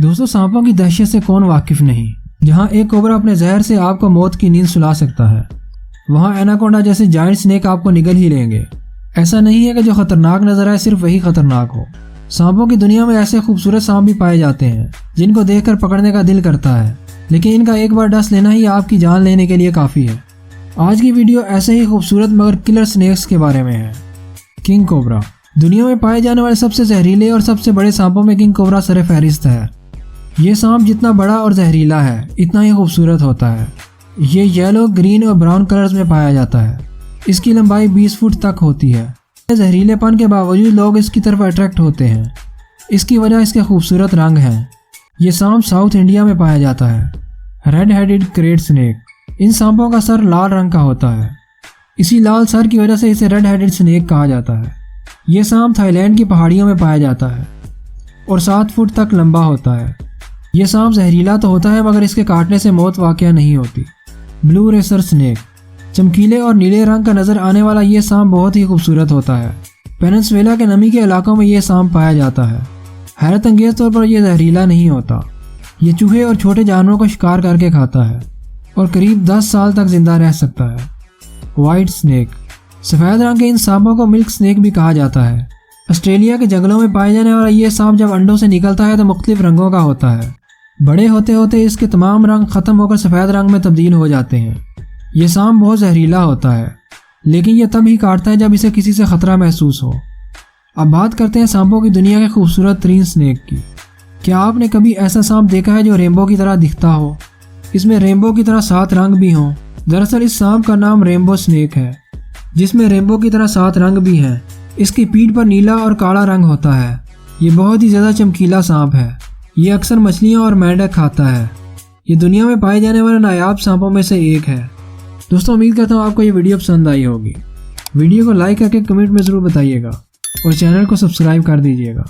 دوستو سانپوں کی دہشت سے کون واقف نہیں۔ جہاں ایک کوبرا اپنے زہر سے آپ کو موت کی نیند سلا سکتا ہے، وہاں ایناکونڈا جیسے جائنٹ سنیک آپ کو نگل ہی لیں گے۔ ایسا نہیں ہے کہ جو خطرناک نظر آئے صرف وہی خطرناک ہو۔ سانپوں کی دنیا میں ایسے خوبصورت سانپ بھی پائے جاتے ہیں جن کو دیکھ کر پکڑنے کا دل کرتا ہے، لیکن ان کا ایک بار ڈس لینا ہی آپ کی جان لینے کے لیے کافی ہے۔ آج کی ویڈیو ایسے ہی خوبصورت مگر کلر سنیکس کے بارے میں ہے۔ کنگ کوبرا دنیا میں پائے جانے والے سب سے زہریلے اور سب سے بڑے سانپوں میں کنگ کوبرا سر فہرست ہے۔ یہ سانپ جتنا بڑا اور زہریلا ہے اتنا ہی خوبصورت ہوتا ہے۔ یہ یلو، گرین اور براؤن کلرز میں پایا جاتا ہے۔ اس کی لمبائی 20 فٹ تک ہوتی ہے۔ زہریلے پن کے باوجود لوگ اس کی طرف اٹریکٹ ہوتے ہیں۔ اس کی وجہ اس کے خوبصورت رنگ ہیں۔ یہ سانپ ساؤتھ انڈیا میں پایا جاتا ہے۔ ریڈ ہیڈڈ کریٹ سنیک، ان سانپوں کا سر لال رنگ کا ہوتا ہے۔ اسی لال سر کی وجہ سے اسے ریڈ ہیڈڈ سنیک کہا جاتا ہے۔ یہ سانپ تھائی لینڈ کی پہاڑیوں میں پایا جاتا ہے اور 7 فٹ تک لمبا ہوتا ہے۔ یہ سانپ زہریلا تو ہوتا ہے مگر اس کے کاٹنے سے موت واقع نہیں ہوتی۔ بلو ریسر سنیک، چمکیلے اور نیلے رنگ کا نظر آنے والا یہ سانپ بہت ہی خوبصورت ہوتا ہے۔ پیننسویلا کے نمی کے علاقوں میں یہ سانپ پایا جاتا ہے۔ حیرت انگیز طور پر یہ زہریلا نہیں ہوتا۔ یہ چوہے اور چھوٹے جانوروں کو شکار کر کے کھاتا ہے اور قریب 10 سال تک زندہ رہ سکتا ہے۔ وائٹ سنیک، سفید رنگ کے ان سانپوں کو ملک سنیک بھی کہا جاتا ہے۔ آسٹریلیا کے جنگلوں میں پائے جانے والا یہ سانپ جب انڈوں سے نکلتا ہے تو مختلف رنگوں کا ہوتا ہے۔ بڑے ہوتے ہوتے اس کے تمام رنگ ختم ہو کر سفید رنگ میں تبدیل ہو جاتے ہیں۔ یہ سانپ بہت زہریلا ہوتا ہے، لیکن یہ تب ہی کاٹتا ہے جب اسے کسی سے خطرہ محسوس ہو۔ اب بات کرتے ہیں سانپوں کی دنیا کے خوبصورت ترین سنیک کی۔ کیا آپ نے کبھی ایسا سانپ دیکھا ہے جو رینبو کی طرح دکھتا ہو؟ اس میں رینبو کی طرح 7 رنگ بھی ہوں۔ دراصل اس سانپ کا نام رینبو سنیک ہے، جس میں رینبو کی طرح 7 رنگ بھی ہیں۔ اس کی پیٹھ پر نیلا اور کالا رنگ ہوتا ہے۔ یہ بہت ہی زیادہ چمکیلا سانپ ہے۔ یہ اکثر مچھلیاں اور مینڈک کھاتا ہے۔ یہ دنیا میں پائے جانے والے نایاب سانپوں میں سے ایک ہے۔ دوستوں امید کرتا ہوں آپ کو یہ ویڈیو پسند آئی ہوگی۔ ویڈیو کو لائک کر کے کمنٹ میں ضرور بتائیے گا اور چینل کو سبسکرائب کر دیجیے گا۔